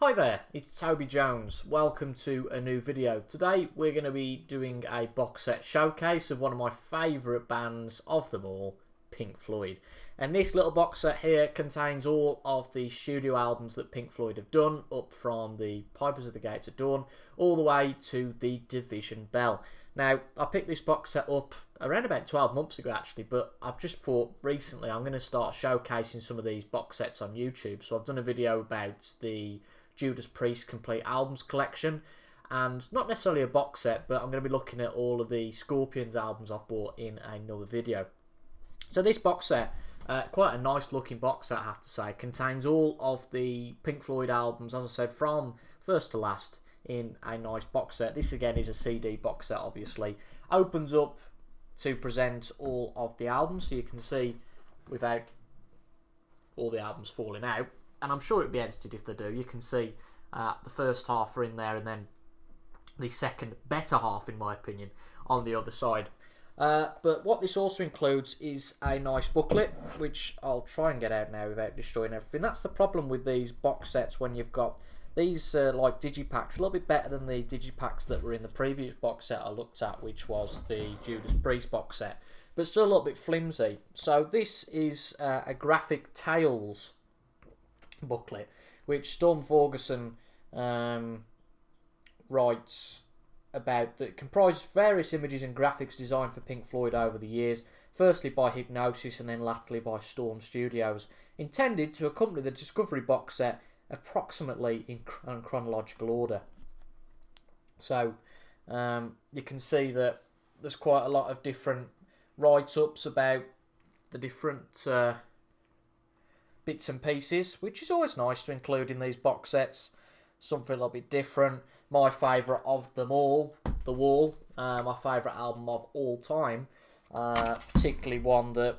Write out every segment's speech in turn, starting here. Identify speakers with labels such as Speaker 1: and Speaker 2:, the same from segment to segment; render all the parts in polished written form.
Speaker 1: Hi there, it's Toby Jones. Welcome to a new video. Today we're going to be doing a box set showcase of one of my favourite bands of them all, Pink Floyd. And this little box set here contains all of the studio albums that Pink Floyd have done, up from the Pipers of the Gates of Dawn all the way to the Division Bell. Now, I picked this box set up around about 12 months ago actually, but I've just thought recently I'm going to start showcasing some of these box sets on YouTube. So I've done a video about the Judas Priest Complete Albums collection, and not necessarily a box set, but I'm going to be looking at all of the Scorpions albums I've bought in another video. So this box set, quite a nice looking box set I have to say, contains all of the Pink Floyd albums, as I said, from first to last in a nice box set. This again is a CD box set, obviously. Opens up to present all of the albums, so you can see without all the albums falling out. And I'm sure it'll be edited if they do. You can see the first half are in there, and then the second, better half, in my opinion, on the other side. But what this also includes is a nice booklet, which I'll try and get out now without destroying everything. That's the problem with these box sets when you've got these like digipacks. A little bit better than the digipacks that were in the previous box set I looked at, which was the Judas Priest box set, but still a little bit flimsy. So this is a Graphic Tales booklet, which Storm Ferguson writes about, that comprises various images and graphics designed for Pink Floyd over the years, firstly by Hypnosis and then latterly by Storm Studios, intended to accompany the Discovery box set approximately in chronological order. So you can see that there's quite a lot of different write-ups about the different bits and pieces, which is always nice to include in these box sets. Something a little bit different. My favourite of them all, The Wall, my favourite album of all time, particularly one that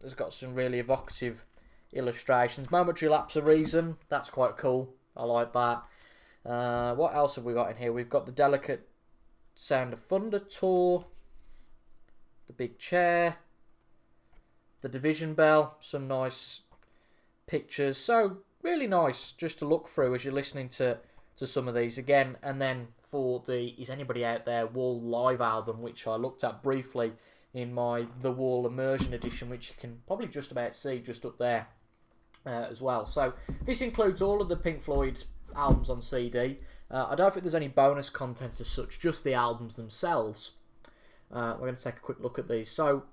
Speaker 1: has got some really evocative illustrations. Momentary Lapse of Reason, that's quite cool, I like that. What else have we got in here? We've got the Delicate Sound of Thunder tour, the Big Chair, the Division Bell, some nice pictures, so really nice just to look through as you're listening to some of these again. And then for the Is Anybody Out There Wall live album, which I looked at briefly in my The Wall Immersion edition, which you can probably just about see just up there as well. So this includes all of the Pink Floyd albums on CD. I don't think there's any bonus content as such, just the albums themselves. We're going to take a quick look at these. So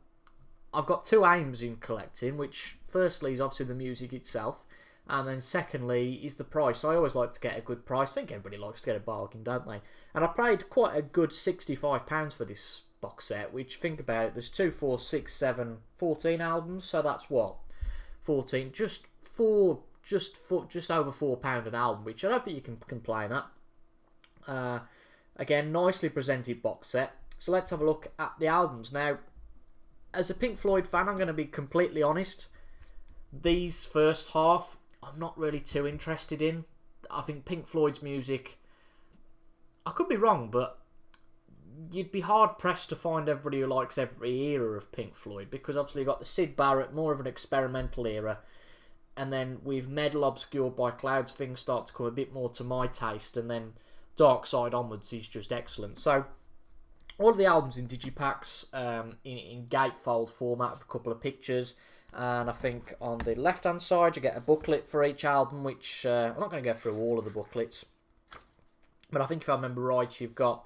Speaker 1: I've got two aims in collecting, which firstly is obviously the music itself, and then secondly is the price. I always like to get a good price. I think everybody likes to get a bargain, don't they? And I paid quite a good £65 for this box set, which, think about it, there's 2, 4, 6, 7, 14 albums, so that's what? 14, just over £4 an album, which I don't think you can complain at. Again, nicely presented box set. So let's have a look at the albums. Now, as a Pink Floyd fan, I'm going to be completely honest. These first half, I'm not really too interested in. I think Pink Floyd's music, I could be wrong, but you'd be hard-pressed to find everybody who likes every era of Pink Floyd, because obviously you've got the Syd Barrett, more of an experimental era, and then with Metal Obscured by Clouds, things start to come a bit more to my taste, and then Dark Side onwards is just excellent. So all of the albums in digipacks, in gatefold format with a couple of pictures, and I think on the left hand side you get a booklet for each album, which I'm not going to go through all of the booklets, but I think if I remember right you've got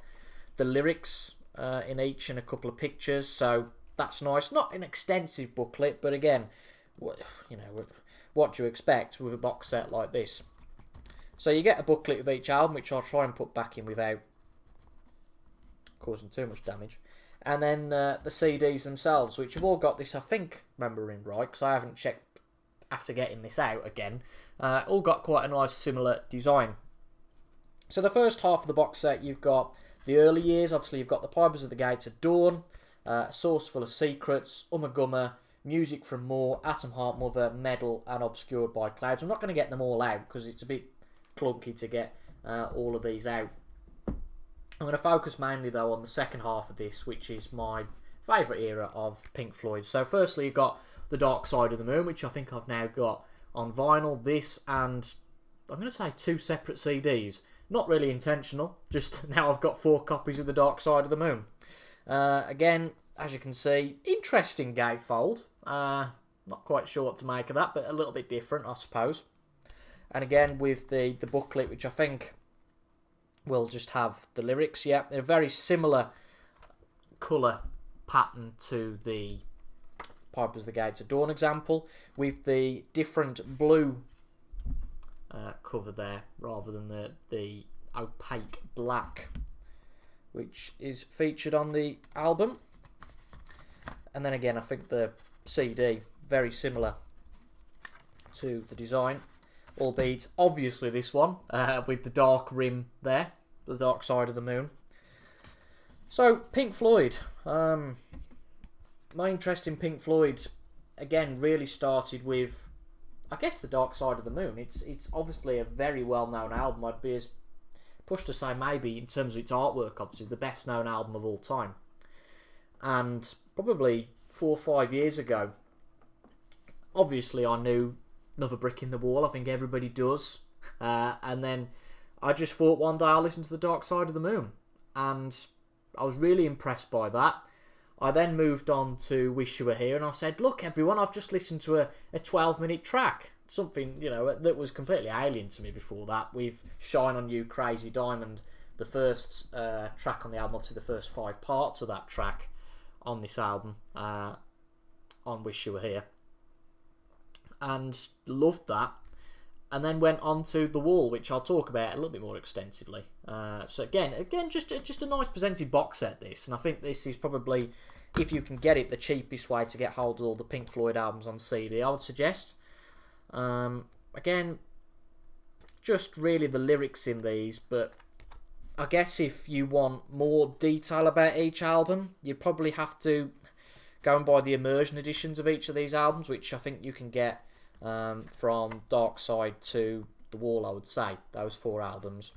Speaker 1: the lyrics in each and a couple of pictures, so that's nice. Not an extensive booklet, but again, you know, what do you expect with a box set like this? So you get a booklet of each album, which I'll try and put back in without causing too much damage, and then the CDs themselves, which have all got this, I think, remembering right, because I haven't checked after getting this out again, all got quite a nice similar design. So the first half of the box set, you've got the early years. Obviously you've got the Pipers of the Gates of Dawn, A Source Full of Secrets, Ummagumma, Music from More, Atom Heart Mother, Metal, and Obscured by Clouds. I'm not going to get them all out because it's a bit clunky to get all of these out. I'm going to focus mainly though on the second half of this, which is my favourite era of Pink Floyd. So firstly you've got The Dark Side of the Moon, which I think I've now got on vinyl. This, and I'm going to say 2 separate CDs. Not really intentional, just now I've got 4 copies of The Dark Side of the Moon. Again, as you can see, interesting gatefold. Not quite sure what to make of that, but a little bit different, I suppose. And again, with the booklet, which I think will just have the lyrics. Yeah, they're a very similar colour pattern to the Pipe as the Gates of Dawn example, with the different blue cover there, rather than the opaque black, which is featured on the album. And then again, I think the CD, very similar to the design, albeit obviously this one with the dark rim there, the Dark Side of the Moon. So Pink Floyd, my interest in Pink Floyd again really started with, I guess, the Dark Side of the Moon. It's obviously a very well known album. I'd be as pushed to say maybe in terms of its artwork, obviously the best known album of all time. And probably 4 or 5 years ago, obviously I knew Another Brick in the Wall. I think everybody does. And then I just thought one day I'll listen to the Dark Side of the Moon, and I was really impressed by that. I then moved on to Wish You Were Here, and I said, look everyone, I've just listened to a 12-minute track. Something, you know, that was completely alien to me before that, with Shine On You, Crazy Diamond, the first track on the album, obviously the first 5 parts of that track on this album, on Wish You Were Here. And loved that. And then went on to The Wall, which I'll talk about a little bit more extensively. So again, just a nice presented box set, this. And I think this is probably, if you can get it, the cheapest way to get hold of all the Pink Floyd albums on CD, I would suggest. Again, just really the lyrics in these, but I guess if you want more detail about each album, you probably have to go and buy the immersion editions of each of these albums, which I think you can get from Dark Side to The Wall, I would say, those 4 albums.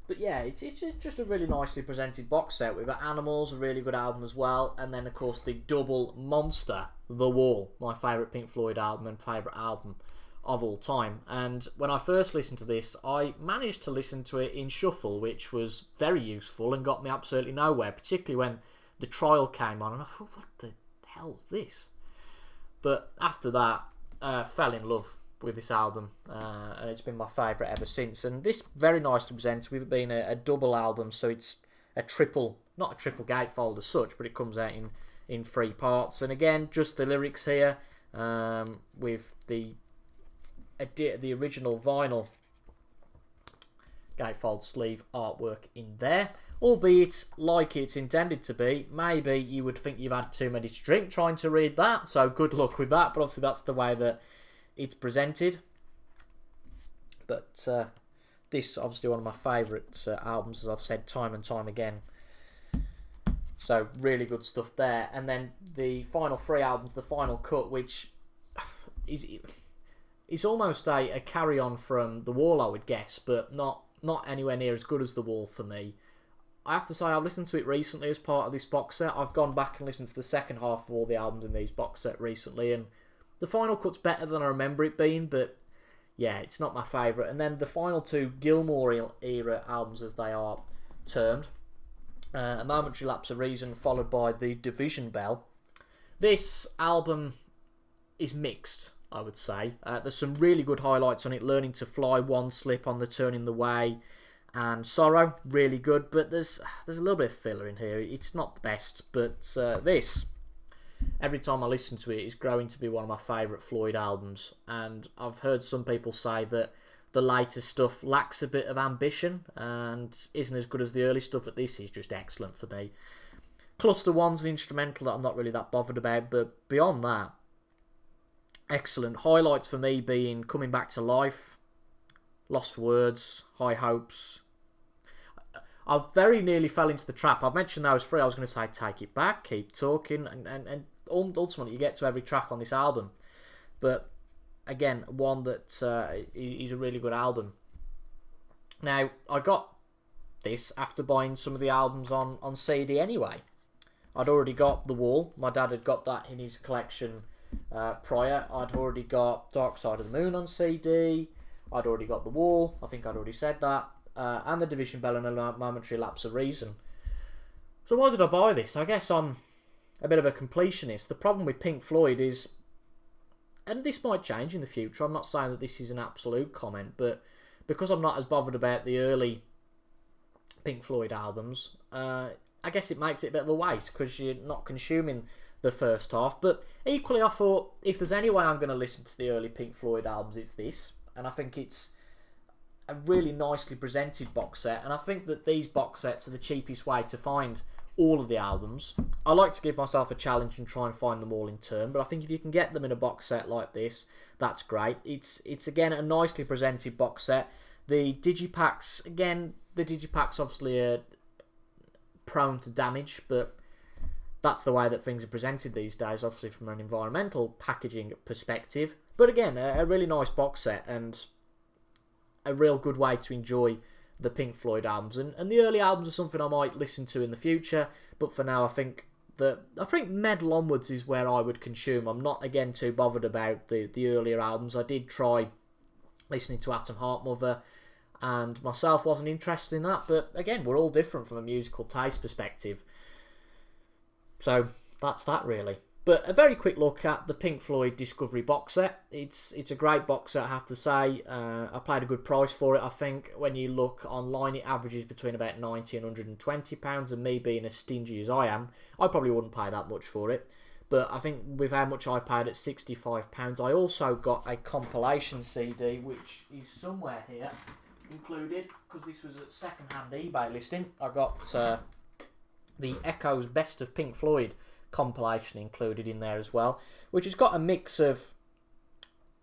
Speaker 1: But yeah, it's just a really nicely presented box set. We've got Animals, a really good album as well, and then of course the double monster, The Wall, my favourite Pink Floyd album and favourite album of all time. And when I first listened to this, I managed to listen to it in shuffle, which was very useful and got me absolutely nowhere, particularly when the trial came on and I thought, what the hell's this? But after that, fell in love with this album, and it's been my favourite ever since. And this very nicely presented, with it being a double album, so it's a triple, not a triple gatefold as such, but it comes out in 3 parts. And again, just the lyrics here, with the original vinyl gatefold sleeve artwork in there. Albeit, like it's intended to be, maybe you would think you've had too many to drink trying to read that, so good luck with that, but obviously that's the way that it's presented. But this obviously one of my favourite albums, as I've said time and time again. So really good stuff there. And then the final 3 albums, the final cut, which is almost a carry-on from The Wall, I would guess, but not anywhere near as good as The Wall for me. I have to say, I've listened to it recently as part of this box set. I've gone back and listened to the second half of all the albums in these box set recently, and the final cut's better than I remember it being, but yeah, it's not my favourite. And then the final 2 Gilmour era albums, as they are termed, A Momentary Lapse of Reason, followed by The Division Bell. This album is mixed, I would say. There's some really good highlights on it. Learning to Fly, One Slip, On the Turning the Way, and Sorrow, really good, but there's a little bit of filler in here. It's not the best, but this, every time I listen to it, is growing to be one of my favourite Floyd albums. And I've heard some people say that the later stuff lacks a bit of ambition and isn't as good as the early stuff, but this is just excellent for me. Cluster One's an instrumental that I'm not really that bothered about, but beyond that, excellent. Highlights for me being Coming Back to Life, Lost for Words, High Hopes. I very nearly fell into the trap. I've mentioned those 3. I was going to say Take It Back, Keep Talking, and ultimately you get to every track on this album. But again, one that is a really good album. Now, I got this after buying some of the albums on CD anyway. I'd already got The Wall. My dad had got that in his collection prior. I'd already got Dark Side of the Moon on CD. I'd already got The Wall. I think I'd already said that. And The Division Bell and A Momentary Lapse of Reason. So why did I buy this? I guess I'm a bit of a completionist. The problem with Pink Floyd is, and this might change in the future, I'm not saying that this is an absolute comment, but because I'm not as bothered about the early Pink Floyd albums, I guess it makes it a bit of a waste because you're not consuming the first half. But equally, I thought if there's any way I'm going to listen to the early Pink Floyd albums, it's this. And I think it's a really nicely presented box set. And I think that these box sets are the cheapest way to find all of the albums. I like to give myself a challenge and try and find them all in turn. But I think if you can get them in a box set like this, that's great. It's again a nicely presented box set. The digipacks, again, the digipacks obviously are prone to damage, but that's the way that things are presented these days, obviously from an environmental packaging perspective. But again, a really nice box set and a real good way to enjoy the Pink Floyd albums. And the early albums are something I might listen to in the future, but for now I think Metal onwards is where I would consume. I'm not, again, too bothered about the earlier albums. I did try listening to Atom Heart Mother, and myself wasn't interested in that, but again, we're all different from a musical taste perspective. So that's that really. But a very quick look at the Pink Floyd Discovery box set. It's a great box set, I have to say. I paid a good price for it. I think when you look online, it averages between about £90 and £120, and me being as stingy as I am, I probably wouldn't pay that much for it. But I think with how much I paid at £65, I also got a compilation CD, which is somewhere here included, because this was at second-hand eBay listing. I got the Echo's Best of Pink Floyd compilation included in there as well, which has got a mix of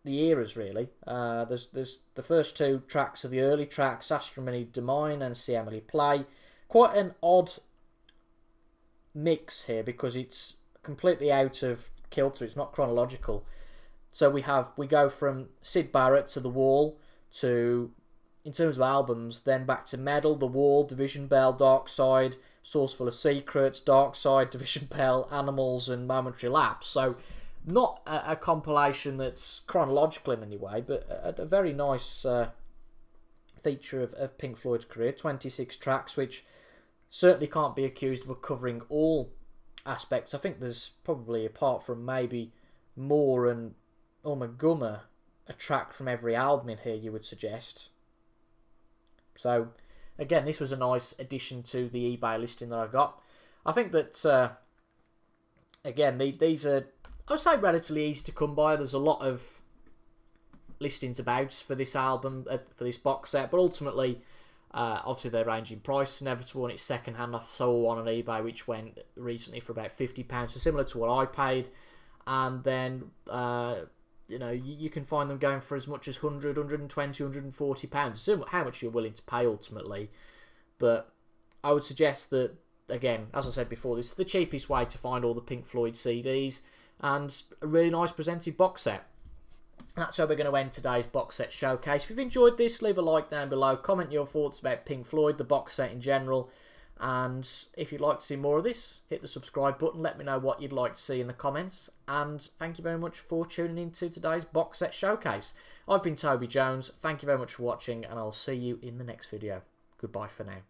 Speaker 1: the eras really. There's the first two tracks are the early tracks, Astronomy Domine and See Emily Play. Quite an odd mix here because it's completely out of kilter, it's not chronological. So we go from Syd Barrett to The Wall to, in terms of albums, then back to Metal, The Wall, Division Bell, Dark Side, Source Full of Secrets, Dark Side, Division Bell, Animals and Momentary Lapse. So not a compilation that's chronological in any way, but a very nice feature of Pink Floyd's career. 26 tracks, which certainly can't be accused of covering all aspects. I think there's probably, apart from maybe More and Gummer, a track from every album in here, you would suggest. So again, this was a nice addition to the eBay listing that I got. I think that, again, these are, I would say, relatively easy to come by. There's a lot of listings about for this album, for this box set, but ultimately, obviously they range in price. Inevitable, and it's second hand. I saw one on eBay which went recently for about £50, so similar to what I paid. And then, you can find them going for as much as £100, £120, £140. Assume how much you're willing to pay ultimately. But I would suggest that, again, as I said before, this is the cheapest way to find all the Pink Floyd CDs and a really nice presented box set. That's how we're going to end today's box set showcase. If you've enjoyed this, leave a like down below. Comment your thoughts about Pink Floyd, the box set in general. And if you'd like to see more of this, hit the subscribe button. Let me know what you'd like to see in the comments. And thank you very much for tuning in to today's box set showcase. I've been Toby Jones. Thank you very much for watching, and I'll see you in the next video. Goodbye for now.